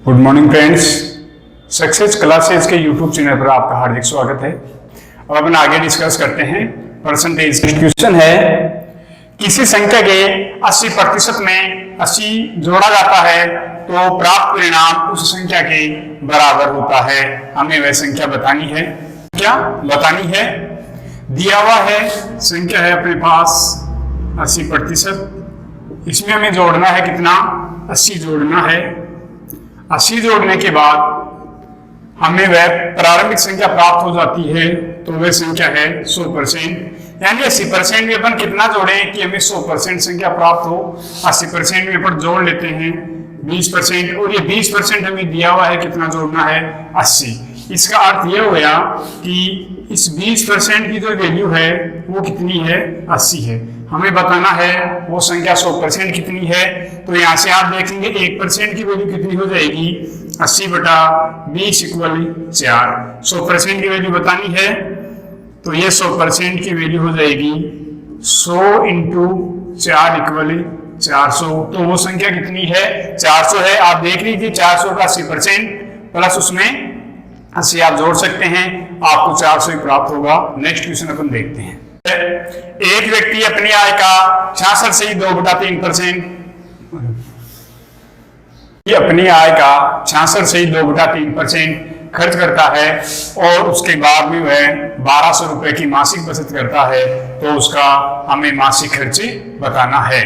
Good morning friends, success classes के YouTube channel पर आपका हार्दिक स्वागत है। अब अपन आगे डिस्कस करते हैं परसेंटेज। क्वेश्चन है, किसी संख्या के 80% में 80 जोड़ा जाता है तो प्राप्त परिणाम उस संख्या के बराबर होता है। हमें वह संख्या बतानी है। क्या बतानी है? दिया हुआ है संख्या है अपने पास 80%। इसमें हमें जोड़ना है कितना? 80 जोड़ना है। 80 जोड़ने के बाद हमें वह प्रारंभिक संख्या प्राप्त हो जाती है, तो वह संख्या है 100%। यानी 80% में अपन कितना जोड़ें कि हमें 100% संख्या प्राप्त हो। 80% में अपन जोड़ लेते हैं 20%, और ये 20% हमें दिया हुआ है कितना जोड़ना है? 80। इसका अर्थ यह हो गया कि इस 20% की जो वैल्यू है वो कितनी है? 80 है। हमें बताना है वो संख्या 100% कितनी है। तो यहाँ से आप देखेंगे 1% की वैल्यू कितनी हो जाएगी? 80/20 = 4। 100% की वैल्यू बतानी है तो ये 100% की वैल्यू हो जाएगी 100 × 4 = 400। तो वो संख्या कितनी है? 400 है। आप देख लीजिए 400 का 80% प्लस उसमें 80 आप जोड़ सकते हैं, आपको 400 ही प्राप्त होगा। नेक्स्ट क्वेश्चन अपन देखते हैं। एक व्यक्ति अपनी आय का 66.2/3% अपनी आय का 66.2/3% खर्च करता है और उसके बाद में वह 1200 रुपए की मासिक बचत करता है, तो उसका हमें मासिक खर्च बताना है।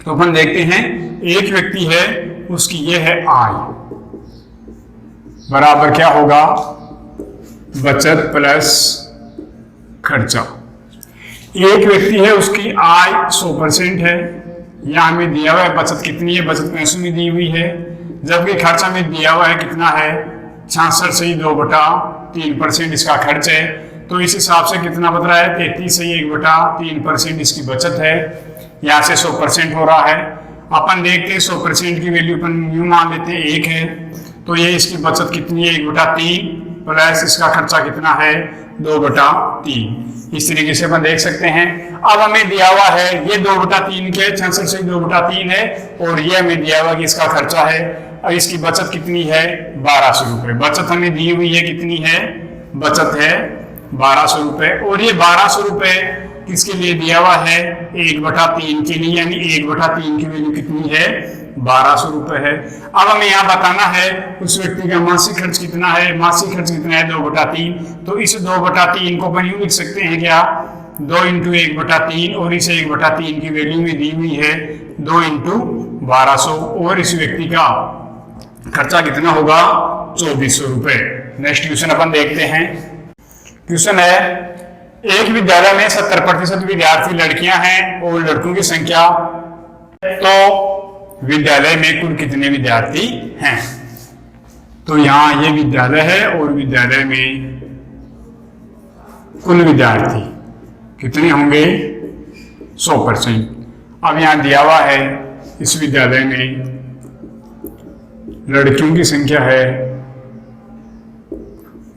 तो अपन देखते हैं, एक व्यक्ति है, उसकी यह है आय बराबर क्या होगा? बचत प्लस खर्चा। एक व्यक्ति है, उसकी आय 100% है। यहाँ हमें दिया हुआ है बचत कितनी है? बचत पैसों में दी हुई है, जबकि खर्चा में दिया हुआ है कितना है? 66.2/3% इसका खर्च है। तो इस हिसाब से कितना बच रहा है? 33.1/3% इसकी बचत है। यहाँ से 100% हो रहा है। अपन देखते हैं 100% की वैल्यू अपन यूं मान लेते हैं 1 है, तो ये इसकी बचत कितनी है? 1/3 प्लस इसका खर्चा कितना है? 2/3। इस तरीके से अपन देख सकते हैं। अब हमें दिया हुआ है ये 2/3 के 66.2/3 है, और ये हमें दिया हुआ कि इसका खर्चा है। और इसकी बचत कितनी है? 1200 रुपए। बचत हमें दी हुई है कितनी है? बचत है 1200 रुपए। और ये 1200 रुपए किसके लिए दिया हुआ है? 1/3 के लिए। यानी 1/3 की वैल्यू कितनी है? 1200 रुपए है। अब हमें यहाँ बताना है उस व्यक्ति का मासिक खर्च कितना है। मासिक खर्च कितना है? 2/3। तो इस 2/3 को अपन यूं लिख सकते हैं क्या? 2 × 1/3, और इसे 1/3 की वैल्यू में दी हुई है 2 × 1200, और इस व्यक्ति का खर्चा कितना होगा? 2400 रुपए। नेक्स्ट क्वेश्चन अपन देखते हैं। क्वेश्चन है, एक विद्यालय में 70% विद्यार्थी लड़कियां हैं और लड़कों की संख्या, तो विद्यालय में कुल कितने विद्यार्थी हैं? तो यहाँ ये विद्यालय है और विद्यालय में कुल विद्यार्थी कितने होंगे? 100%। अब यहाँ दिया हुआ है इस विद्यालय में लड़कियों की संख्या है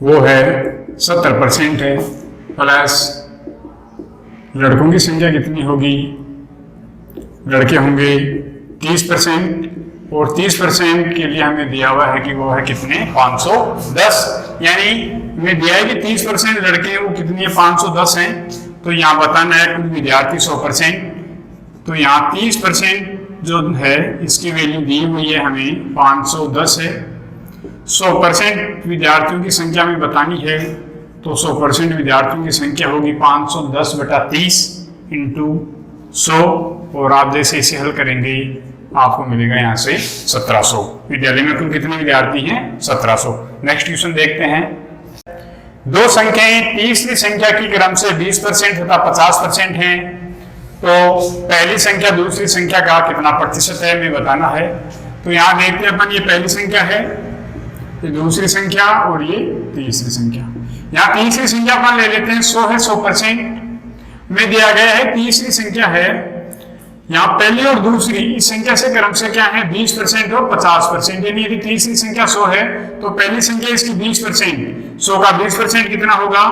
वो है 70% है, प्लस लड़कों की संख्या कितनी होगी? लड़के होंगे 30%, और 30% के लिए हमें दिया हुआ है कि वो है कितने? 510। यानी हमें दिया है कि 30% लड़के हैं, वो कितनी है? 510 हैं। तो यहाँ बताना है कुल विद्यार्थी 100%। तो यहाँ 30% जो है इसकी वैल्यू दी हुई है हमें 510 है। 100% विद्यार्थियों की संख्या में बतानी है, तो 100% विद्यार्थियों की संख्या होगी 510/30 × 100, और आप जैसे इसे हल करेंगे आपको मिलेगा यहाँ से 1700। विद्यालय में कुल कितने विद्यार्थी हैं? 1700। नेक्स्ट क्वेश्चन देखते हैं। दो संख्याएं तीसरी संख्या की क्रम से 20% तथा 50% हैं, तो पहली संख्या दूसरी संख्या का कितना प्रतिशत है हमें बताना है। तो यहाँ देखते हैं अपन, ये पहली संख्या है, ये दूसरी संख्या, और ये तीसरी संख्या। यहाँ तीसरी संख्या अपन ले लेते हैं 100 है। 100% में दिया गया है तीसरी संख्या है। यहाँ पहली और दूसरी इस संख्या से क्रम से क्या है? 20% और 50%। यानी यदि तीसरी संख्या 100 है तो पहली संख्या इसकी 20%। 100 का 20% कितना होगा?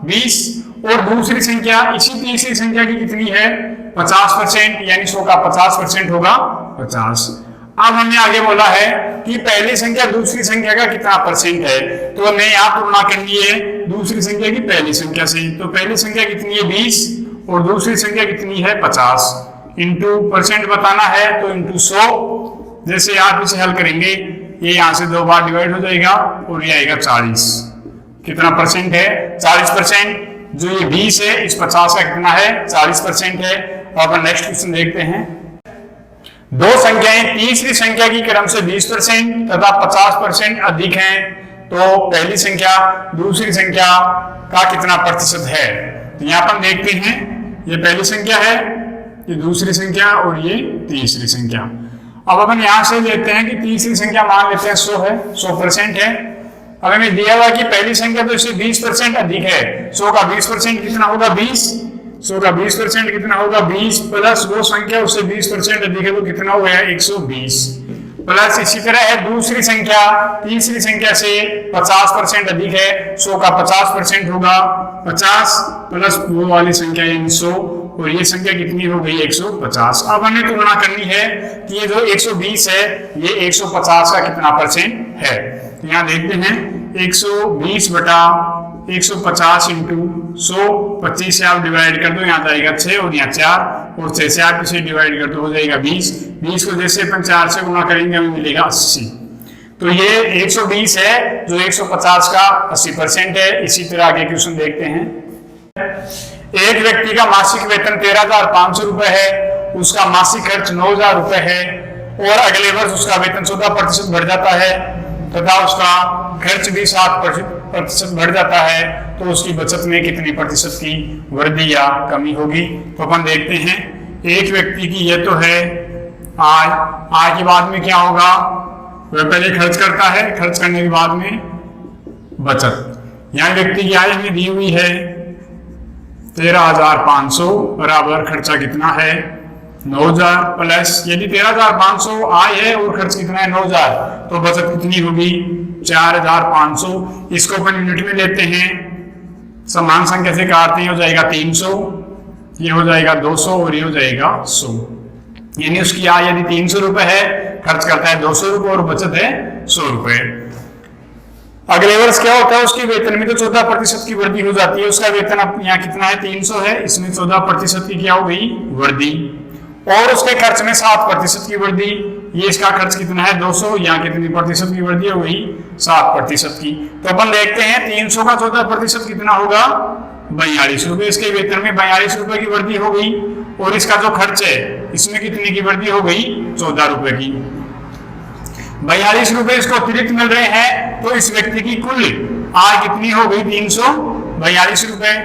20। और दूसरी संख्या इसी तीसरी संख्या की कितनी है? 50%। यानी 100 का 50% होगा 50। अब हमने आगे बोला है कि पहली संख्या दूसरी संख्या का कितना परसेंट है, तो हमें यहाँ तुलना करनी है दूसरी संख्या की पहली संख्या से। तो पहली संख्या कितनी है 20 और दूसरी संख्या कितनी है 50। इंटू परसेंट बताना है तो इंटू 100। जैसे आप इसे हल करेंगे ये यहाँ से 2 बार डिवाइड हो जाएगा और ये आएगा 40। कितना परसेंट है 40%। जो ये 20 है इस 50 का कितना है 40% है। अब अपन नेक्स्ट क्वेश्चन देखते हैं। दो संख्याएं तीसरी संख्या की क्रम से 20% तथा 50% अधिक हैं, तो पहली संख्या दूसरी संख्या का कितना प्रतिशत है। तो यहाँ पर देखते हैं ये पहली संख्या है, ये दूसरी संख्या और ये तीसरी संख्या। अब अपन यहां से लेते हैं कि तीसरी संख्या मान लेते हैं 100 है, 100% है। अब हमें दिया हुआ कि पहली संख्या तो इससे 20% अधिक है। 100 का 20% कितना होगा 20। 100 का 20% कितना होगा 20 प्लस वो संख्या उससे 20% अधिक है, वो कितना हो गया 120 प्लस इसी तरह है दूसरी संख्या तीसरी संख्या से 50% अधिक है। 100 का 50% होगा 50 प्लस वो वाली संख्या 100 और ये संख्या कितनी हो गई 150। अब हमें तुलना करनी है कि ये जो 120 है ये 150 का कितना परसेंट है। तो यहाँ देखते हैं 120 बटा 150 इंटू 100, 25 से आप डिवाइड कर दो यहाँ जाएगा 6 और यहाँ 4 और 6 से आप इसे डिवाइड कर दो हो जाएगा 20। 20 को जैसे अपन 4 से गुणा करेंगे हमें मिलेगा 80। तो ये 120 है जो 150 का 80% है। इसी तरह आगे क्वेश्चन देखते हैं। एक व्यक्ति का मासिक वेतन 13,500 रुपए है, उसका मासिक खर्च 9,000 रुपए है और अगले वर्ष उसका वेतन 14% बढ़ जाता है तथा उसका खर्च भी 7% बढ़ जाता है, तो उसकी बचत में कितनी प्रतिशत की वृद्धि या कमी होगी। तो अपन देखते हैं एक व्यक्ति की ये तो है आय के बाद में क्या होगा, वह पहले खर्च करता है, खर्च करने के बाद में बचत। यहाँ व्यक्ति की आय हमें दी हुई है 13,500 बराबर खर्चा कितना है 9,000 प्लस यदि 13,500 आय है और खर्च कितना है 9,000 तो बचत कितनी होगी 4,500। इसको अपन यूनिट में लेते हैं, समान संख्या से काटते हैं हो जाएगा 300, ये हो जाएगा 200 और ये हो जाएगा 100। यानी उसकी आय यदि 300 रुपए है, खर्च करता है 200 रुपए और बचत है 100 रुपए। अगले वर्ष क्या होता है उसके वेतन में तो 14% की वृद्धि हो जाती है। उसका वेतन अब यहाँ कितना है 300 है, इसमें 14% की क्या हो गई वृद्धि और उसके खर्च में 7% की वृद्धि। ये इसका खर्च कितना है 200, यहाँ कितनी प्रतिशत की वृद्धि हो गई 7% की। तो अपन देखते हैं 300 का 14% कितना होगा 42 रुपए। इसके वेतन में 42 रुपए की वृद्धि हो गई और इसका जो खर्च है इसमें कितनी की वृद्धि हो गई 14 रुपए की। 42 रुपए इसको अतिरिक्त मिल रहे हैं, तो इस व्यक्ति की कुल आय कितनी हो गई 342 रुपए।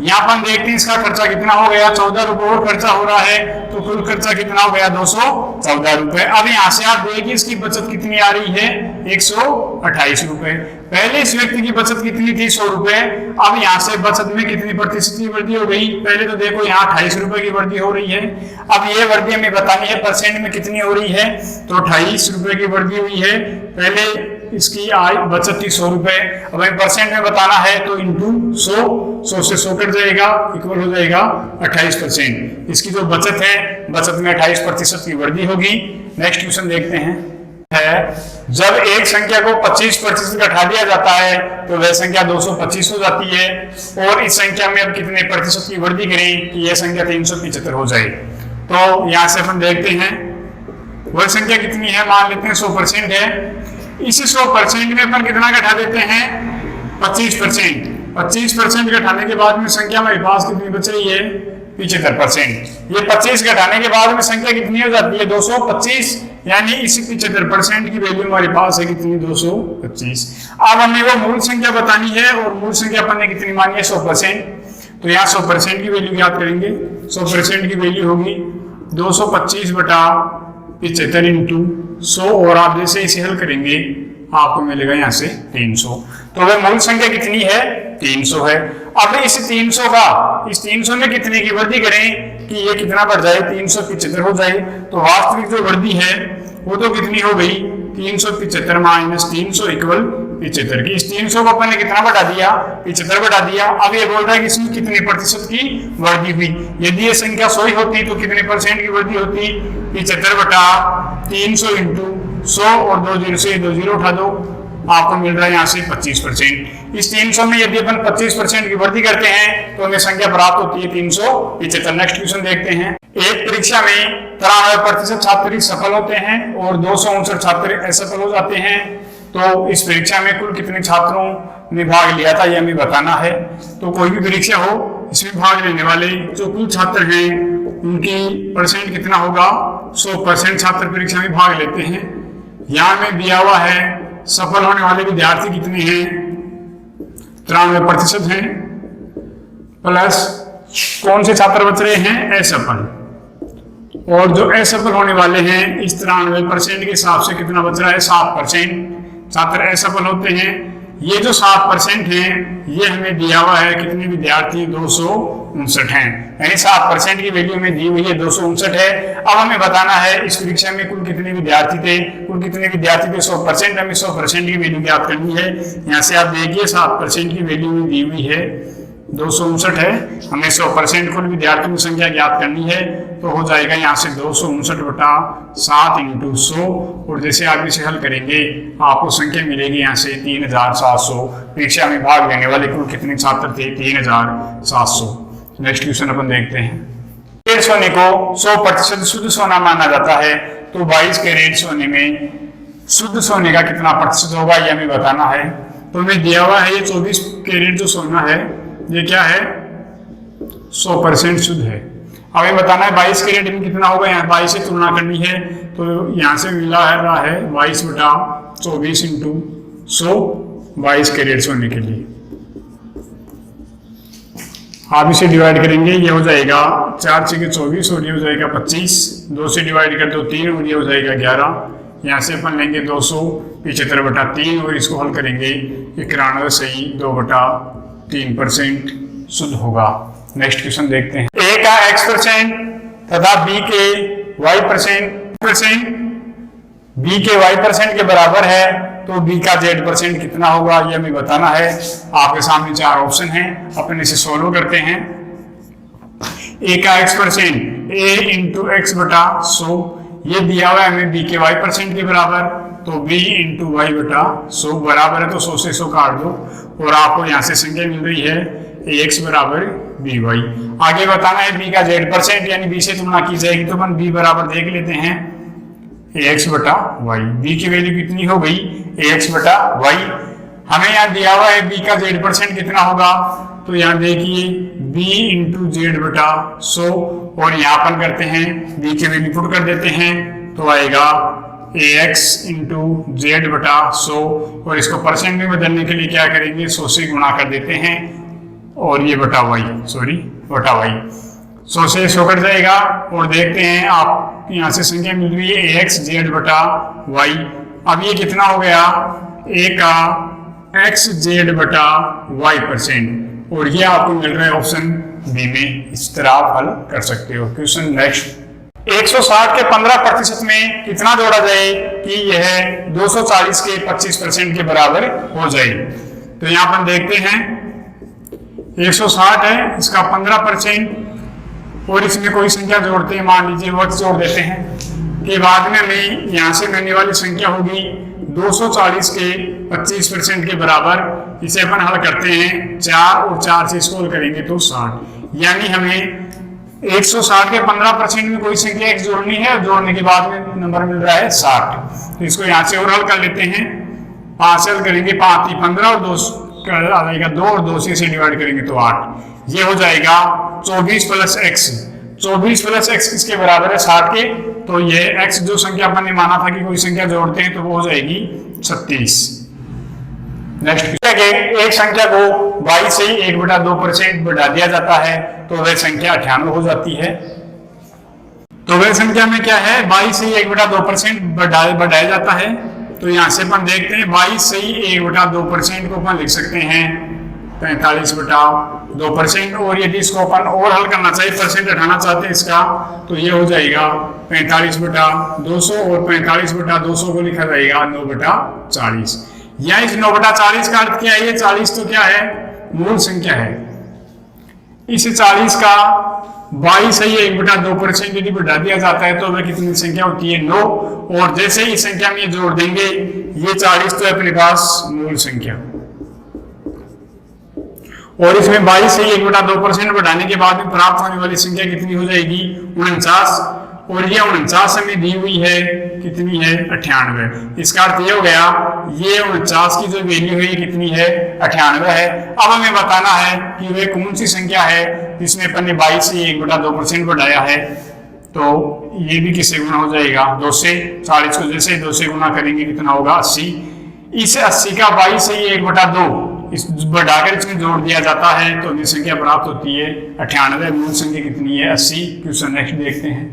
यहाँ पर देखते हैं इसका खर्चा कितना हो गया 14 रुपए और खर्चा हो रहा है, तो कुल खर्चा कितना हो गया 214 रुपए। अब यहाँ से आप देखिए इसकी बचत कितनी आ रही है 128 रुपए। पहले इस व्यक्ति की बचत कितनी थी 100 रुपए, अब यहाँ से बचत में कितनी प्रतिशत की वृद्धि हो गई। पहले तो देखो यहाँ 28 रुपए की वृद्धि हो रही है, अब ये वृद्धि हमें बतानी है परसेंट में कितनी हो रही है, तो 28 रुपए की वृद्धि हुई है। पहले इसकी आय बचत थी 100 रुपए, अब हमें परसेंट में बताना है तो इंटू 100 से 100 कट जाएगा, इक्वल हो जाएगा 28%। इसकी जो बचत है बचत में 28% की वृद्धि होगी। नेक्स्ट क्वेश्चन देखते हैं। जब एक संख्या को 25% घटा दिया जाता है तो वह संख्या 225 हो जाती है और इस संख्या में अब कितने प्रतिशत की वृद्धि करें कि यह संख्या 375 हो जाए। तो यहाँ से अपन देखते हैं वह संख्या कितनी है, मान लेते हैं 100% है। इसी 100% में अपन कितना घटा देते हैं 25%। 25% घटाने के बाद में संख्या हमारे पास कितनी बच रही है 75%। ये 25 घटाने के बाद में संख्या कितनी हो जाती है 225, यानी इस 75% की वैल्यू हमारे पास है कितनी 225। अब हमें वो मूल संख्या बतानी है और मूल संख्या अपन ने कितनी मानी है 100%। तो यहाँ 100% की वैल्यू याद करेंगे, 100% की वैल्यू होगी 225 बटा 75 इंटू 100 और आप जैसे इसे हल करेंगे आपको मिलेगा यहाँ से 300। तो वह मूल संख्या कितनी है 300 है। अब इस 300 में कितने की वृद्धि करें कि ये कितना बढ़ जाए 375 हो जाए। तो वास्तविक जो वृद्धि है वो तो कितनी हो गई 375 माइनस 300 इक्वल 75 की। इस 300 को अपन ने कितना बढ़ा दिया, 75 बढ़ा दिया। अब ये बोल रहा है कि इसमें कितने प्रतिशत की वृद्धि हुई। यदि ये संख्या 100 ही होती तो कितने परसेंट की वृद्धि होती, 75 बटा 300 इंटू 100 और 2 जीरो से 2 जीरो उठा दो, आपको मिल रहा है यहाँ से 25%। इस 300 में यदि अपन 25% की वृद्धि करते हैं तो हमें संख्या प्राप्त होती है 375। नेक्स्ट क्वेश्चन देखते हैं। एक परीक्षा में 93% छात्र सफल होते हैं और 259 छात्र असफल हो जाते हैं, तो इस परीक्षा में कुल कितने छात्रों ने भाग लिया था, यह हमें बताना है। तो कोई भी परीक्षा हो, इसमें भाग लेने वाले जो कुल छात्र हैं उनकी परसेंट कितना होगा, 100% छात्र परीक्षा में भाग लेते हैं। यहाँ में दिया हुआ है सफल होने वाले विद्यार्थी कितने हैं, 93% हैं, प्लस कौन से छात्र बच रहे हैं, असफल। और जो असफल होने वाले हैं इस 93% के हिसाब से कितना बच रहा है, 7% छात्र असफल होते हैं। ये जो 7% हैं ये हमें दिया हुआ है कितने विद्यार्थी, 259 हैं, यानी 7% की वैल्यू हमें दी हुई है 259 है। अब हमें बताना है इस परीक्षा में कुल कितने विद्यार्थी थे, कुल कितने विद्यार्थी थे 100%, हमें 100% की वैल्यू ज्ञात करनी है। यहाँ से आप देखिए 7% की वैल्यू में दी हुई है 259 है, हमें 100% कुल विद्यार्थियों की संख्या ज्ञात करनी है, तो हो जाएगा यहाँ से 259 बटा 7 इंटू 100, और जैसे आप इसे हल करेंगे आपको संख्या मिलेगी यहाँ से 3700। परीक्षा में भाग लेने वाले कुल कितने छात्र थे, 3700। नेक्स्ट क्वेश्चन अपन देखते हैं। कैरेट सोने को 100% शुद्ध सोना माना जाता है, तो 22 कैरेट सोने में शुद्ध सोने का कितना प्रतिशत होगा ये हमें बताना है। तो हमें दिया हुआ है ये 24 कैरेट जो सोना है ये क्या है, 100% शुद्ध है। हमें बताना है 22 कैरेट में कितना होगा, यहाँ 22 से तुलना करनी है, तो यहाँ से मिला रहा है 22 बटा 24 इंटू 100, 22 कैरेट सोने के लिए आप इसे डिवाइड करेंगे, ये हो जाएगा 4 6 24 और ये हो जाएगा 25, 2 से डिवाइड कर दो 3 और ये हो जाएगा 11। यहाँ से अपन लेंगे 275 बटा 3 और इसको हल करेंगे 91 सही 2 बटा 3% शुद्ध होगा। नेक्स्ट क्वेश्चन देखते हैं। ए का x% तथा बी के y% बी के y% के बराबर है, तो बी का z% कितना होगा ये हमें बताना है। आपके सामने 4 ऑप्शन हैं, अपन इसे सोल्व करते हैं। ए का x% a इंटू एक्स बटा 100, ये दिया हुआ है हमें बी के y% के बराबर, तो b इंटू वाई बटा 100 बराबर है, तो 100 से 100 काट दो और आपको यहाँ से संख्या मिल रही है ax बराबर by। आगे बताना है b का z% यानी b से तुलना की जाएगी, तो अपन b बराबर देख लेते हैं ax बटा y। b की वैल्यू कितनी हो गई, ax बटा y। हमें यहाँ दिया हुआ है b का z% कितना होगा, तो यहाँ देखिए b इंटू जेड बटा 100 और यहाँ अपन करते हैं b की वैल्यू पुट कर देते हैं, तो आएगा ax इंटू जेड बटा 100 और इसको परसेंट में बदलने के लिए क्या करेंगे, 100 से गुणा कर देते हैं और ये बटा y, बटा y 100 से 100 कट जाएगा। और देखते हैं आप यहाँ से संख्या मिल रही है ax जेड बटा y। अब ये कितना हो गया, a का x जेड बटा y% और ये आपको मिल रहा है ऑप्शन बी में। इस तरह आप हल कर सकते हो। Question next. 160 के 15% में कितना जोड़ा जाए कि यह 240 के 25% के बराबर हो जाए। तो यहाँ पर देखते हैं 160 है, इसका 15% और इसमें कोई संख्या जोड़ते हैं, मान लीजिए वर्ग जोड़ देते हैं, के बाद में हमें यहाँ से मिलने वाली संख्या होगी 240 के 25% के बराबर। इसे अपन हल करते हैं 4 और 4 से इसको हल करेंगे तो 60, यानी हमें 160 के 15% में कोई संख्या x जोड़नी है और जोड़ने के बाद में नंबर मिल रहा है 60। तो इसको यहाँ से और हल कर लेते हैं, 5 से हल करेंगे 5 3 15 और 2 आ जाएगा 2 और 2 से डिवाइड करेंगे तो 8। ये हो जाएगा 24 प्लस x। 24 प्लस x किसके बराबर है, 60 के। तो ये x जो संख्या अपन ने माना था कि कोई संख्या जोड़ते हैं तो वो हो जाएगी 36। नेक्स्ट, एक संख्या को 22 से 1/2% बढ़ा दिया जाता है तो वह संख्या 98 हो जाती है। तो वह संख्या में क्या है, 22 से 1/2% बढ़ाया जाता है। तो यहाँ से अपन देखते हैं 22 से 1/2% को अपन लिख सकते हैं 45/2%। और यदि इसको अपन और हल करना चाहिए, परसेंट हटाना चाहते हैं इसका, तो ये हो जाएगा 45/200 और 45/200 को लिखा जाएगा 9/40। या इस 9/40 का अर्थ क्या है, ये 40 तो क्या है, मूल संख्या है। इस 40 का 22 है, ये 1/2% यदि बढ़ा दिया जाता है तो वह कितनी संख्या होती है, 9। और जैसे ही संख्या में जोड़ देंगे, ये 40 तो है अपने पास मूल संख्या, और इसमें 22 से 1/2% बढ़ाने के बाद में प्राप्त होने वाली संख्या कितनी हो जाएगी, 49। और ये 49 हमें दी हुई है, कितनी है, 98। इसका अर्थ ये हो गया, ये 49 की जो वैल्यू है ये कितनी है, 98 है। अब हमें बताना है कि वे कौन सी संख्या है जिसमें अपन ने 22 से 1/2% बढ़ाया है। तो ये भी किससे गुना हो जाएगा, 2 से। 40 को जैसे 2 से गुना करेंगे कितना होगा, 80। इस 80 का 22 से 1/2 इस बढ़ाकर इसमें जोड़ दिया जाता है तो हमें संख्या प्राप्त होती है 98। मूल संख्या कितनी है, 80। क्वेश्चन नेक्स्ट देखते हैं।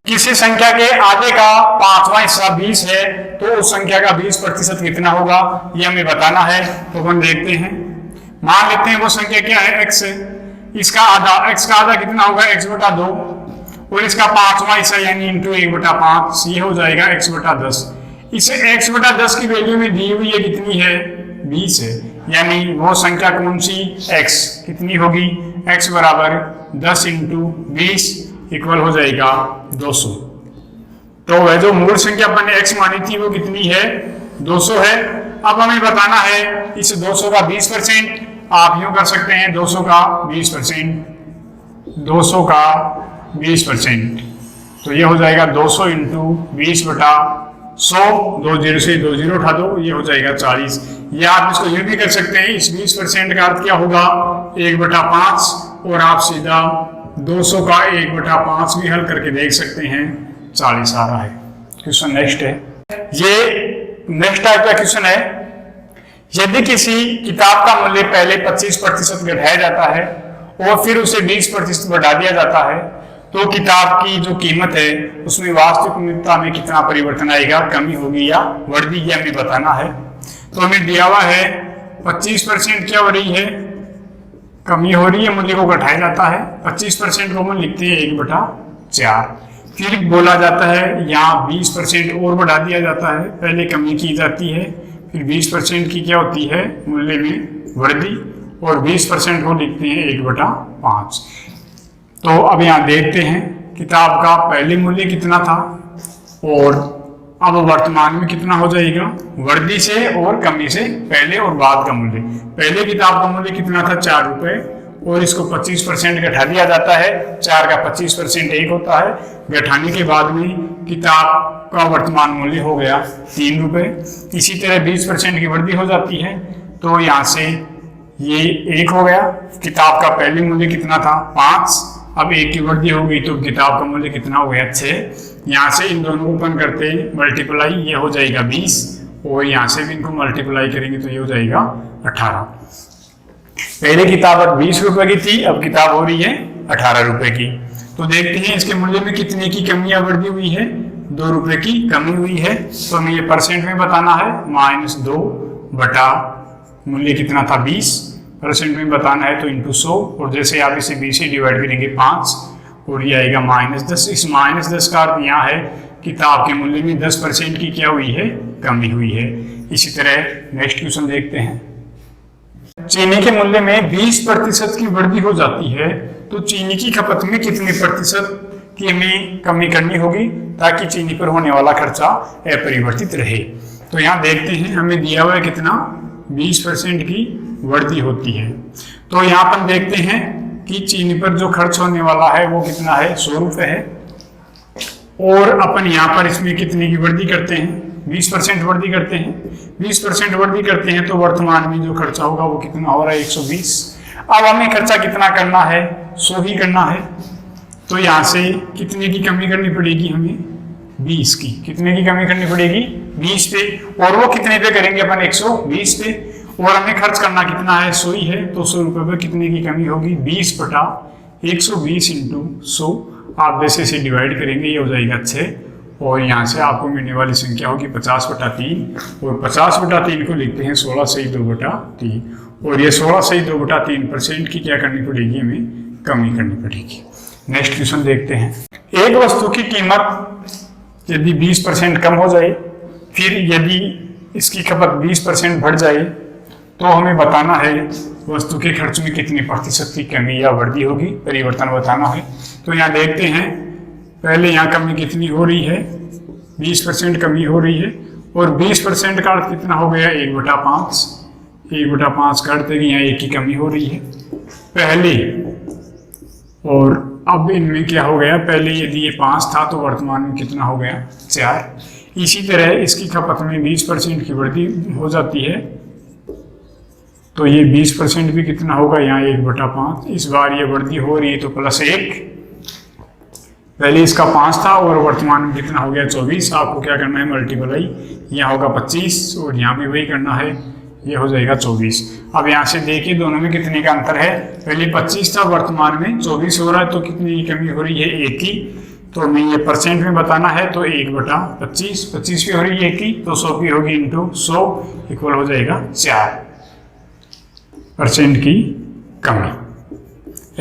किसी संख्या के आधे का 5वां हिस्सा 20 है तो उस संख्या का 20% कितना होगा, ये हमें बताना है। तो हम देखते हैं, मान लेते हैं वो संख्या क्या है, x है। इसका आधा, x का आधा कितना होगा, x/2, और इसका 5वां हिस्सा यानी इंटू 1/5, ये हो जाएगा x/10। इसे x/10 की वैल्यू में दी हुई है कितनी है, 20 है। यानी वो संख्या कौन सी, x कितनी होगी, x बराबर 10 × 20 इक्वल हो जाएगा 200। तो वह जो मूल संख्या अपन ने x मानी थी वो कितनी है, 200 है। अब हमें बताना है इस 200 का 20%। आप यूं कर सकते हैं, 200 का 20%, 200 का 20%, तो ये हो जाएगा 200 × 20/100। 2 0 से 2 0 उठा दो, ये हो जाएगा 40। या आप इसको ये भी कर सकते हैं, इस 20% का अर्थ क्या होगा, 1/5, और आप सीधा 200 का 1/5 भी हल करके देख सकते हैं, 40 आ रहा है। क्वेश्चन नेक्स्ट है, ये नेक्स्ट टाइप का क्वेश्चन है। यदि किसी किताब का मूल्य पहले 25% घटाया जाता है और फिर उसे 20% बढ़ा दिया जाता है तो किताब की जो कीमत है उसमें वास्तविकता में कितना परिवर्तन आएगा, कमी होगी या वृद्धि, ये हमें बताना है। तो हमें दिया हुआ है 25% क्या हो रही है, कमी हो रही है, मूल्य को घटाया जाता है। 25% को हम लिखते हैं 1/4। फिर बोला जाता है यहाँ 20% और बढ़ा दिया जाता है, पहले कमी की जाती है, फिर 20% की क्या होती है, मूल्य में वृद्धि, और 20% को लिखते हैं 1/5। तो अब यहाँ देखते हैं किताब का पहले मूल्य कितना था और अब वर्तमान में कितना हो जाएगा, वृद्धि से और कमी से, पहले और बाद का मूल्य। पहले किताब का मूल्य कितना था, 4 रुपए, और इसको 25% घटा दिया जाता है। 4 का 25% 1 होता है। घटाने के बाद में किताब का वर्तमान मूल्य हो गया 3 रुपए। इसी तरह 20% की वृद्धि हो जाती है, तो यहाँ से ये 1 हो गया। किताब का पहले मूल्य कितना था, 5, अब 1 की वृद्धि हो गई तो किताब का मूल्य कितना हो गया, 6। यहाँ से इन दोनों को अपन करते हैं मल्टीप्लाई, ये हो जाएगा 20, और यहाँ से भी इनको मल्टीप्लाई करेंगे तो ये हो जाएगा 18। पहले किताब 20 रुपए की थी, अब किताब हो रही है 18 रुपए की। तो देखते हैं इसके मूल्य में कितने की कमी या वृद्धि हुई है, 2 रुपए की कमी हुई है। तो हमें ये परसेंट में बताना है, -2 बटा मूल्य कितना था 20, परसेंट में बताना है तो इंटू 100, और जैसे आप इसे 20 से डिवाइड करेंगे 5, और ये आएगा -10। इस -10 का अर्थ यहाँ है किताब के मूल्य में 10% की क्या हुई है, कमी हुई है। इसी तरह नेक्स्ट क्वेश्चन देखते हैं। चीनी के मूल्य में 20% की वृद्धि हो जाती है तो चीनी की खपत में कितने प्रतिशत की हमें कमी करनी होगी ताकि चीनी पर होने वाला खर्चा अपरिवर्तित रहे। तो यहाँ देखते हैं, हमें दिया हुआ है कितना, 20% की वृद्धि होती है। तो यहाँ पर देखते हैं कि चीनी पर जो खर्च होने वाला है वो कितना है, 100 रुपये है, और अपन यहाँ पर इसमें कितने की वृद्धि करते हैं, 20% वृद्धि करते हैं। 20% वृद्धि करते हैं तो वर्तमान में जो खर्चा होगा वो कितना हो रहा है, 120। अब हमें खर्चा कितना करना है, 100 ही करना है। तो यहाँ से कितने की कमी करनी पड़ेगी हमें, 20 की। कितने की कमी करनी पड़ेगी, 20 पे, और वो कितने पे करेंगे अपन, 120 पे, और हमें खर्च करना कितना है, 100 ही है। तो 100 रुपये पे कितने की कमी होगी, 20 बटा 120 × 100। आप जैसे से डिवाइड करेंगे ये हो जाएगा 6, और यहाँ से आपको मिलने वाली संख्या होगी 50/3, और 50/3 को लिखते हैं 16 से 2/3, और ये 16 से 2/3% की क्या करनी पड़ेगी, हमें कमी करनी पड़ेगी। नेक्स्ट क्वेश्चन देखते हैं। एक वस्तु की कीमत यदि 20% कम हो जाए, फिर यदि इसकी खपत 20% बढ़ जाए तो हमें बताना है वस्तु के खर्च में कितनी प्रतिशत की कमी या वृद्धि होगी, परिवर्तन बताना है। तो यहाँ देखते हैं, पहले यहाँ कमी कितनी हो रही है, 20% कमी हो रही है, और 20% का अर्थ कितना हो गया, 1/5। 1/5 का अर्थ है कि यहाँ 1 की कमी हो रही है पहले, और अब इनमें क्या हो गया, पहले यदि ये 5 था तो वर्तमान में कितना हो गया, 4। इसी तरह इसकी खपत में 20% की वृद्धि हो जाती है तो ये 20% भी कितना होगा, यहाँ 1/5। इस बार ये वृद्धि हो रही है तो +1, पहले इसका 5 था और वर्तमान में कितना हो गया, 24। आपको क्या करना है, मल्टीप्लाई, यहाँ होगा 25 और यहाँ भी वही करना है, ये हो जाएगा 24। अब यहाँ से देखिए दोनों में कितने का अंतर है, पहले 25 था, वर्तमान में 24 हो रहा है, तो कितनी कमी हो रही है, 1 की। तो हमें ये परसेंट में बताना है, तो 1/25, 25 भी हो रही है 1 की, तो 100 की होगी इंटू 100 इक्वल हो जाएगा 4% की कमी।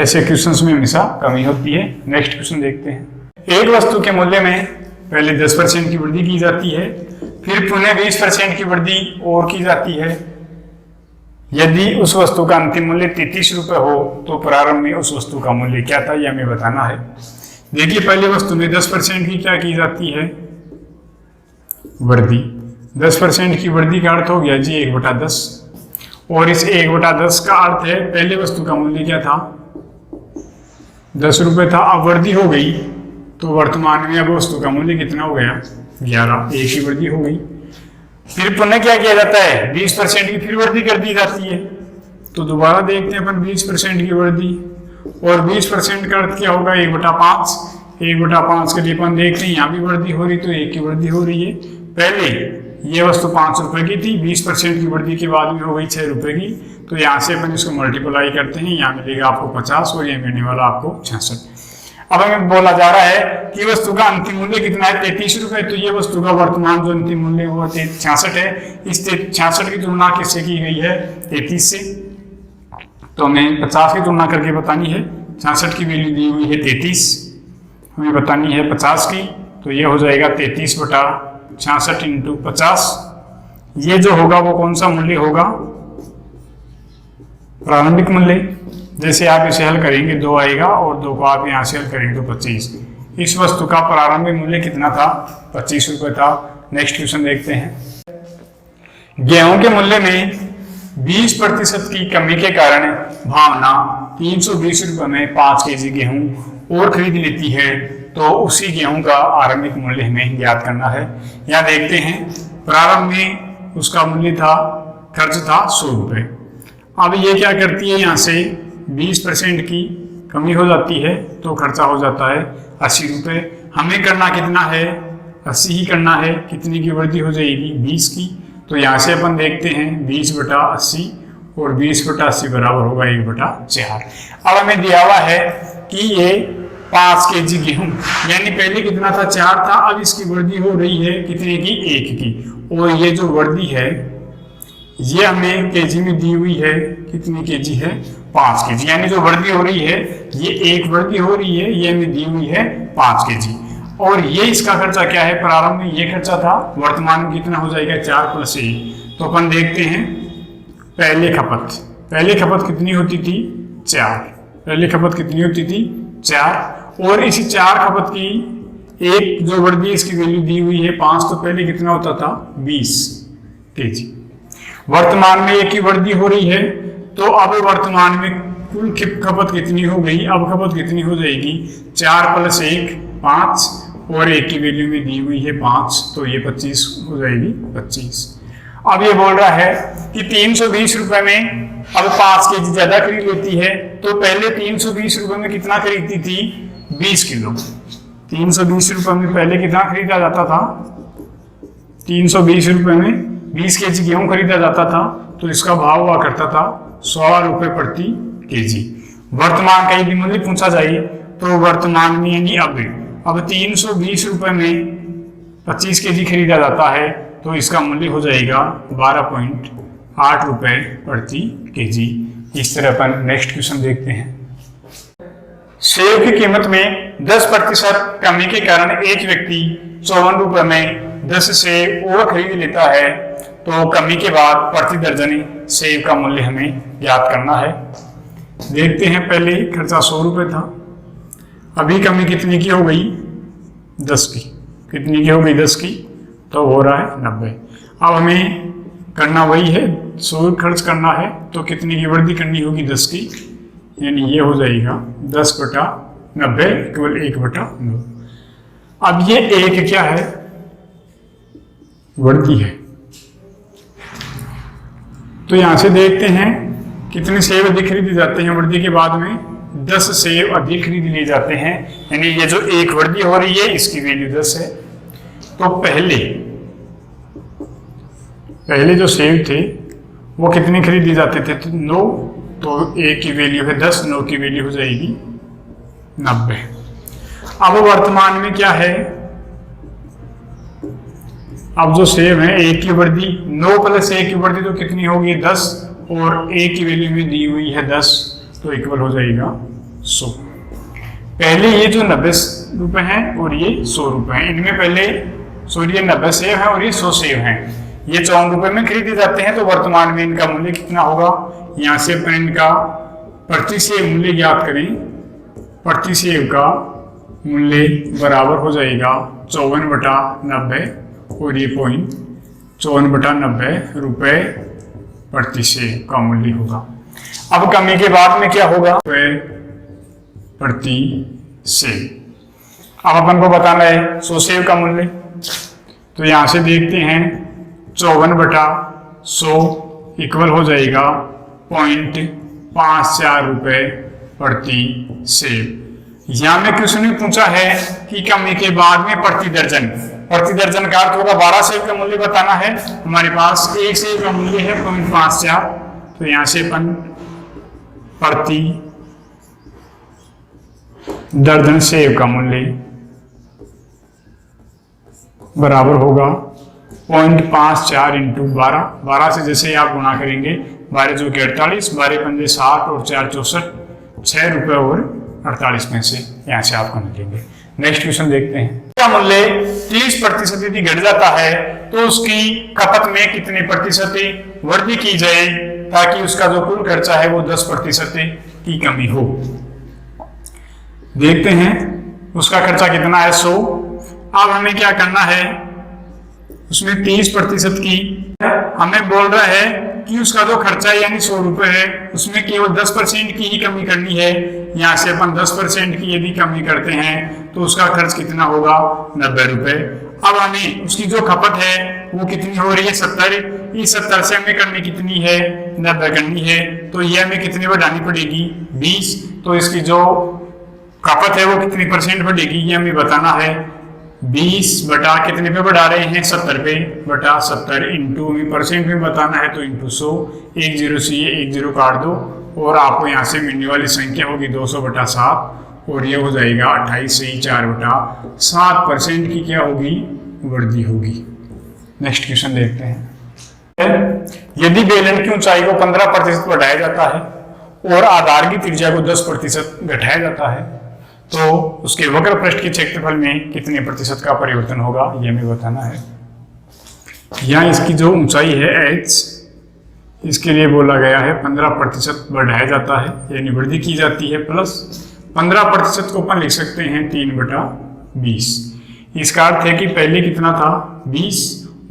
ऐसे क्वेश्चंस में हमेशा कमी होती है। नेक्स्ट क्वेश्चन देखते हैं। एक वस्तु के मूल्य में पहले 10% की वृद्धि की जाती है, फिर पुनः 20% की वृद्धि और की जाती है। यदि उस वस्तु का अंतिम मूल्य 33 रुपये हो तो प्रारंभ में उस वस्तु का मूल्य क्या था, यह हमें बताना है। देखिए पहले वस्तु में 10% की क्या की जाती है, वृद्धि। 10% की वृद्धि का अर्थ हो गया जी 1/10, और इस 1/10 का अर्थ है पहले वस्तु का मूल्य क्या था, 10 रुपये था, अब वृद्धि हो गई तो वर्तमान में अब वस्तु का मूल्य कितना हो गया, 11, 1 की वृद्धि हो गई। फिर पुनः क्या किया जाता है, 20% की फिर वृद्धि कर दी जाती है। तो दोबारा देखते हैं अपन 20% की वृद्धि, और 20% का अर्थ क्या होगा, 1/5। 1/5 के लिए अपन देखते हैं यहाँ भी वृद्धि हो रही, तो 1 की वृद्धि हो रही है। पहले ये वस्तु 5 रुपए की थी, 20% की वृद्धि के बाद में हो गई 6 रुपए की, तो यहाँ से अपन इसको मल्टीप्लाई करते हैं, यहाँ मिलेगा आपको 50 और यहाँ मिलने वाला आपको 66। अब हमें बोला जा रहा है कि वस्तु का अंतिम मूल्य कितना है, 33 रुपए, तो ये वस्तु का वर्तमान जो अंतिम मूल्य वो 66 है। इस 66 की तुलना किससे की गई है, 33 से, तो हमें 50 की तुलना करके बतानी है। 66 की वैल्यू दी हुई है 33, हमें बतानी है 50 की, तो ये हो जाएगा 33/66 इंटू 50। ये जो होगा वो कौन सा मूल्य होगा, प्रारंभिक मूल्य। जैसे आप इसे हल करेंगे 2 आएगा, और 2 को आप यहाँ से हल करेंगे तो 25। इस वस्तु का प्रारंभिक मूल्य कितना था, 25 रुपये था। नेक्स्ट क्वेश्चन देखते हैं। गेहूं के मूल्य में 20% की कमी के कारण भावना 320 रुपये में 5 kg गेहूं और खरीद लेती है, तो उसी गेहूं का आरंभिक मूल्य हमें ज्ञात करना है। यहाँ देखते हैं प्रारंभ में उसका मूल्य था, खर्च था 100 रुपये। अब ये क्या करती है, यहाँ से 20% की कमी हो जाती है तो खर्चा हो जाता है 80 रुपये। हमें करना कितना है, 80 ही करना है। कितनी की वृद्धि हो जाएगी, 20 की। तो यहाँ से अपन देखते हैं 20/80 और 20/80 बराबर होगा 1/4। अब हमें दिया हुआ है कि ये 5 kg गेहूं, यानी पहले कितना था, 4 था, अब इसकी वृद्धि हो रही है कितने की, 1 की। और ये जो वृद्धि है ये हमें केजी में दी हुई है, कितनी केजी है, 5 kg। यानी जो वृद्धि हो रही है ये 1 वृद्धि हो रही है, ये हमें दी हुई है 5 kg। और ये इसका खर्चा क्या है, प्रारंभ में ये खर्चा था, वर्तमान में कितना हो जाएगा, 4 + 1। तो अपन देखते हैं पहले खपत कितनी होती थी, 4। पहले खपत कितनी होती थी, 4। और इसी 4 खपत की एक जो वृद्धि इसकी वैल्यू दी हुई है 5, तो पहले कितना होता था, 20 kg। वर्तमान में 1 की वृद्धि हो रही है, तो अब वर्तमान में कुल खपत कितनी हो गई, अब खपत कितनी हो जाएगी, 4 + 1 5, और 1 की वैल्यू में दी हुई है 5, तो ये 25 हो जाएगी, 25। अब ये बोल रहा है कि 320 रुपए में अब 5 kg ज्यादा खरीद लेती है, तो पहले 320 रुपए में कितना खरीदती थी, 20 किलो। 320 रुपए में पहले कितना खरीदा जाता था, 320 रुपए में 20 kg गेहूं खरीदा जाता था, तो इसका भाव हुआ करता था 16 रुपये प्रति kg। वर्तमान का यदि मूल्य पूछा जाए तो वर्तमान में यानी अब 320 रुपये में 25 kg खरीदा जाता है, तो इसका मूल्य हो जाएगा 12.8 रुपये प्रति kg। इस तरह अपन नेक्स्ट क्वेश्चन देखते हैं। सेब की कीमत में 10% कमी के कारण एक व्यक्ति 54 रुपये में 10 सेब और खरीद लेता है, तो कमी के बाद प्रति दर्जन सेब का मूल्य हमें ज्ञात करना है। देखते हैं, पहले खर्चा 100 रुपये था, अभी कमी कितनी की हो गई 10 की, कितनी की हो गई 10 की, तो हो रहा है 90। अब हमें करना वही है, 100 खर्च करना है तो कितनी की वृद्धि करनी होगी 10 की, यानी ये हो जाएगा 10/90 केवल 1/9। अब ये एक क्या है, वृद्धि है। तो यहां से देखते हैं कितने सेब अधिक खरीदे जाते हैं वृद्धि के बाद में, 10 सेब अधिक खरीद लिए जाते हैं, यानी ये जो एक वृद्धि हो रही है इसकी वैल्यू 10 है। तो पहले जो सेब थे वो कितने खरीदे जाते थे, तो 9, तो एक की वैल्यू है 10, 9 की वैल्यू हो जाएगी 90। अब वर्तमान में क्या है, अब जो सेब है एक की वृद्धि 9 + 1 की वृद्धि तो कितनी होगी 10, और एक की वैल्यू में दी हुई है 10, तो इक्वल हो जाएगा 100। पहले ये जो 90 रुपए हैं और ये 100 रुपए हैं, इनमें पहले ये 90 सेब है और ये 100 सेब हैं, ये 54 रुपए में खरीदे जाते हैं। तो वर्तमान में इनका मूल्य कितना होगा, यहाँ से अपन इनका प्रति सेब मूल्य ज्ञात करें। प्रति सेब का मूल्य बराबर हो जाएगा 54/90 और ये 54/90 रुपए प्रति सेब का मूल्य होगा। अब कमी के बाद में क्या होगा, रुपए प्रति सेब। अब अपन को बताना है 100 सेब का मूल्य, तो यहां से देखते हैं 54/100 इक्वल हो जाएगा 0.54 रुपए प्रति सेब। यहां में क्वेश्चन ने पूछा है कि कमी के बाद में प्रति दर्जन का अर्थ होगा 12 सेब का मूल्य बताना है। हमारे पास एक सेब का मूल्य है 0.54, तो यहां से अपन प्रति दर्जन सेब का मूल्य बराबर होगा 0.54 × 12 से जैसे आप गुणा करेंगे, 12 जो कि 48, 12 पंजे 60 और 4 64, 6 रुपए और 48 पैसे यहाँ से आपको मिलेंगे। नेक्स्ट क्वेश्चन देखते हैं, का मूल्य 30% यदि घट जाता है तो उसकी खपत में कितने प्रतिशत वृद्धि की जाए ताकि उसका जो कुल खर्चा है वो 10% की कमी हो। देखते हैं उसका खर्चा कितना है 100। अब हमें क्या करना है, उसमें 30% की हमें बोल रहा है कि उसका जो खर्चा यानी 100 रुपए है उसमें केवल 10% की ही कमी करनी है। यहाँ से अपन 10% की यदि कमी करते हैं तो उसका खर्च कितना होगा 90 रुपए। अब हमें उसकी जो खपत है वो कितनी हो रही है 70, इस 70 से हमें करनी कितनी है 90 करनी है, तो ये हमें कितनी बढ़ानी पड़ेगी 20। तो इसकी जो खपत है वो कितनी % बढ़ेगी ये हमें बताना है। 20 बटा कितने पे बढ़ा रहे हैं 70 पे बटा 70 इंटू % में बताना है तो इंटू 100, 1 0 से ये 1 0 काट दो और आपको यहाँ से मिलने वाली संख्या होगी 200/7 और ये हो जाएगा 28 से 4/7% की क्या होगी वृद्धि होगी। नेक्स्ट क्वेश्चन देखते हैं, यदि बेलन की ऊंचाई को 15% बढ़ाया जाता है और आधार की त्रिज्या को 10% घटाया जाता है तो उसके वक्र पृष्ठ के क्षेत्रफल में कितने प्रतिशत का परिवर्तन होगा ये हमें बताना है। यहाँ इसकी जो ऊंचाई है h, इसके लिए बोला गया है 15% बढ़ाया जाता है यानी वृद्धि की जाती है, प्लस 15% को अपन लिख सकते हैं 3/20। इसका अर्थ है कि पहले कितना था 20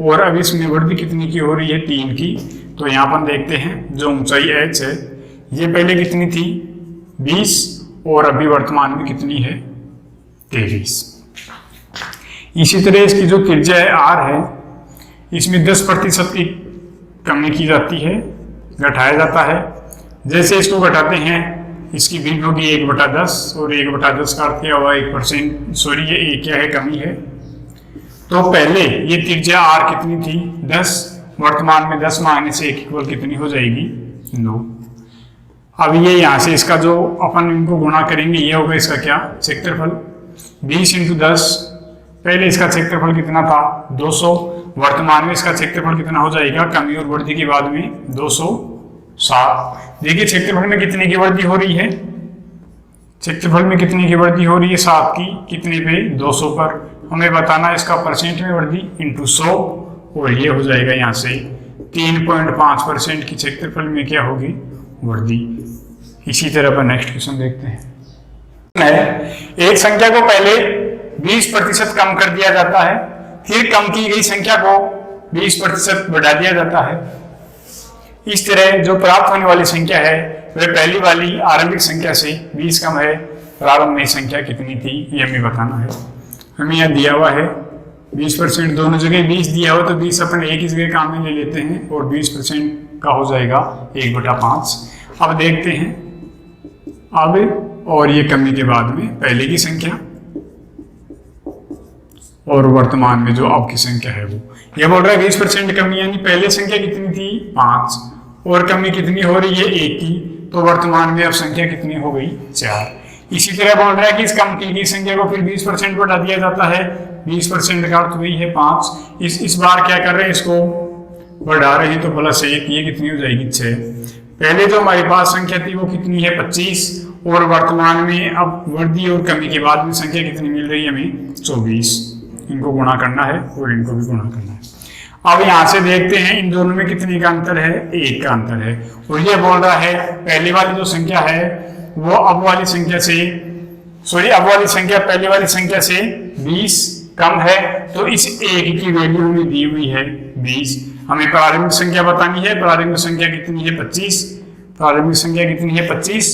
और अब इसमें वृद्धि कितनी की हो रही है 3 की। तो यहाँ पर देखते हैं जो ऊंचाई h है ये पहले कितनी थी 20 और अभी वर्तमान में कितनी है 23। इसी तरह इसकी जो त्रिज्या है r है इसमें 10% की कमी की जाती है, घटाया जाता है। जैसे इसको घटाते हैं इसकी भिन्न होगी 1/10 और 1/10 का अर्थ क्या हुआ 1%, सॉरी ये क्या है कमी है। तो पहले ये त्रिज्या r कितनी थी 10, वर्तमान में 10 - 1 इक्वल कितनी हो जाएगी 9। अब ये यहाँ से इसका जो अपन इनको गुणा करेंगे ये होगा इसका क्या क्षेत्रफल 20 × 10, पहले इसका क्षेत्रफल कितना था 200, वर्तमान में इसका क्षेत्रफल कितना हो जाएगा कमी और वृद्धि के बाद में 207। देखिए क्षेत्रफल में कितने की वृद्धि हो रही है, क्षेत्रफल में कितने की वृद्धि हो रही है 7 की, कितने पे 200 पर। हमें बताना है इसका % में वृद्धि इंटू 100 और ये हो जाएगा यहाँ से 3.5% की क्षेत्रफल में क्या होगी, वृद्धि। इसी तरह पर नेक्स्ट क्वेश्चन देखते हैं। एक संख्या को पहले 20% कम कर दिया जाता है, फिर कम की गई संख्या को 20% बढ़ा दिया जाता है। इस तरह जो प्राप्त होने वाली संख्या है वह पहली वाली आरंभिक संख्या से 20 कम है। प्रारंभ में संख्या कितनी थी ये हमें बताना है। हमें यहाँ दिया हुआ है 20%, दोनों जगह 20 दिया हो तो 20 अपन एक ही जगह काम में ले लेते हैं और 20% का हो जाएगा 1/5। अब देखते हैं अब, और ये कमी के बाद में पहले की संख्या और वर्तमान में जो अब की संख्या है वो, ये बोल रहा है 20% कमी, यानी पहले संख्या कितनी थी 5 और कमी कितनी हो रही है 1 की, तो वर्तमान में अब संख्या कितनी हो गई 4। इसी तरह बोल रहा है कि इस कम की गई संख्या को फिर 20% बढ़ा दिया जाता है। 20% का अर्थ वही है 5। इस बार क्या कर रहे हैं, इसको बढ़ा रहे हैं तो प्लस 1, ये कितनी हो जाएगी 6। पहले जो हमारे पास संख्या थी वो कितनी है 25 और वर्तमान में अब वृद्धि और कमी के बाद में संख्या कितनी मिल रही है हमें 24। इनको गुणा करना है और इनको भी गुणा करना है। अब यहाँ से देखते हैं इन दोनों में कितने का अंतर है, 1 का अंतर है। और ये बोल रहा है पहले वाली जो संख्या है वो अब वाली संख्या से, अब वाली संख्या पहले वाली संख्या से 20 कम है, तो इस 1 की वैल्यू हमें दी हुई है 20। हमें प्रारंभिक संख्या बतानी है, प्रारंभिक संख्या कितनी है 25, प्रारंभिक संख्या कितनी है 25,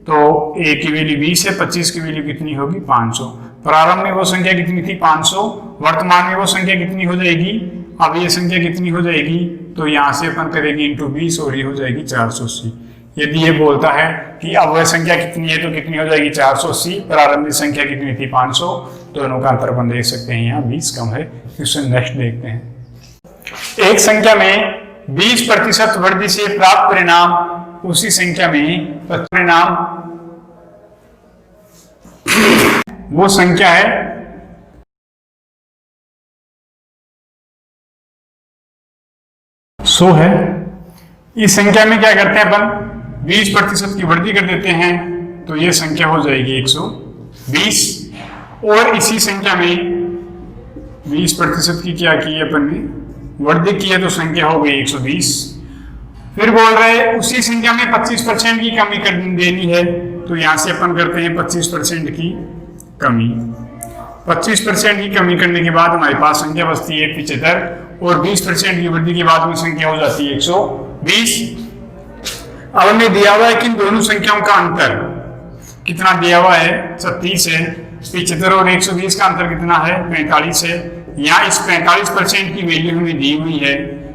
तो 1 की वैल्यू 20 है, 25 की वैल्यू कितनी होगी 500। प्रारंभ में वो संख्या कितनी थी 500, वर्तमान में वो संख्या कितनी हो जाएगी, अब ये संख्या कितनी हो जाएगी, तो यहाँ से अपन करेंगे इंटू 20 और ये हो जाएगी 480। यदि ये बोलता है कि अब वह संख्या कितनी है तो कितनी हो जाएगी 480, प्रारंभिक संख्या कितनी थी 500, दोनों का अंतर अपन देख सकते हैं यहाँ 20 कम है। क्वेश्चन नेक्स्ट देखते हैं। एक संख्या में 20% वृद्धि से प्राप्त परिणाम उसी संख्या में परिणाम वो संख्या है 100 है। इस संख्या में क्या करते हैं अपन 20% की वृद्धि कर देते हैं तो ये संख्या हो जाएगी 120। और इसी संख्या में 20% की क्या की है अपन ने, वृद्धि की है तो संख्या हो गई 120। फिर बोल रहे हैं उसी संख्या में 25% की कमी कर देनी है, तो यहां से अपन करते हैं 25% की कमी। 25% की कमी करने के बाद हमारे पास संख्या बचती है 75 और 20% की वृद्धि के बाद में संख्या हो जाती है 120। अब हमें दिया हुआ है कि इन दोनों संख्याओं का अंतर कितना दिया हुआ है 36 है। 75 और 120 का अंतर कितना है 45 है। यहाँ इस 45% की वैल्यू हमें दी हुई है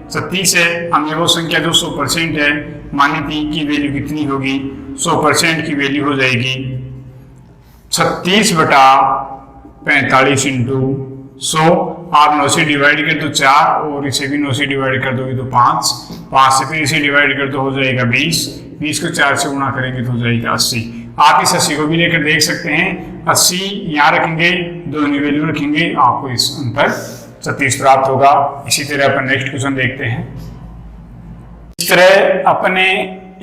36 है, हमें वो संख्या जो 100% है मानी थी की वैल्यू कितनी होगी 100% की वैल्यू हो जाएगी 36/45 इंटू 100। आप 9 से डिवाइड कर दो 4 और इसे भी 9 से डिवाइड कर दोगे तो 5, 5 से फिर इसे डिवाइड कर दो हो जाएगा 20, 20 को 4 से गुणा करेंगे तो हो जाएगा 80। आप इस 80 को भी लेकर देख सकते हैं, 80 यहाँ रखेंगे, दोनों वैल्यू रखेंगे, आपको इस अंतर 36 प्राप्त होगा। इसी तरह अपन नेक्स्ट क्वेश्चन देखते हैं। इस तरह अपने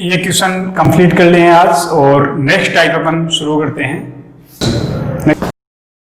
ये क्वेश्चन कंप्लीट कर लिए हैं आज और नेक्स्ट टाइप अपन शुरू करते हैं।